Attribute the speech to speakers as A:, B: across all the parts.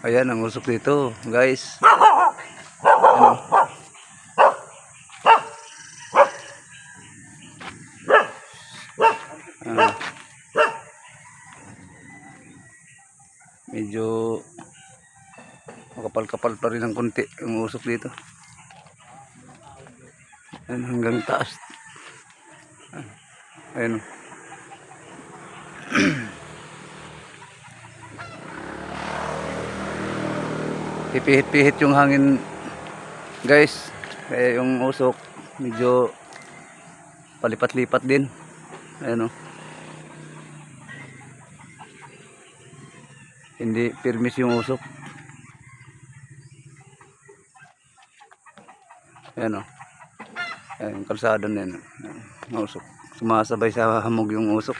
A: Ayan ang usok dito, guys. Ano? Medyo makapal-kapal pa rin ng konti yung usok dito. Ayan, hanggang taas. Ayan. Pipihit-pihit yung hangin, guys. Kaya yung usok medyo palipat-lipat din. Ayan o. Hindi permis yung usok. Ayan o. Ayan yung kalsada na yun. Usok. Sumasabay sa hamog yung usok.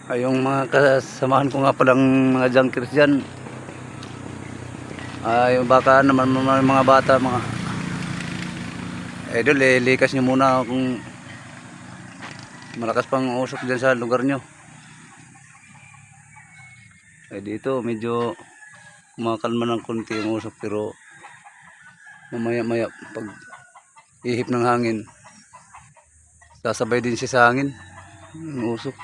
A: Ay, yung mga kasamahan ko nga palang mga junkers dyan, ay baka naman mga bata, mga idol, likas nyo muna kung malakas pang usok dyan sa lugar nyo. Ay dito medyo kumakalma ng konti yung usok, pero mamaya maya pag ihip ng hangin sasabay din siya sa hangin yung usok.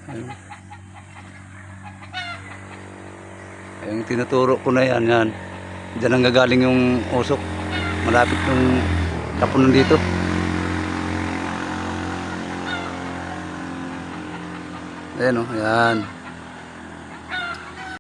A: Ayun. Yung tinuturo ko na yan. Diyan ang gagaling yung usok. Malapit yung tapunan dito. Ayan o, yan.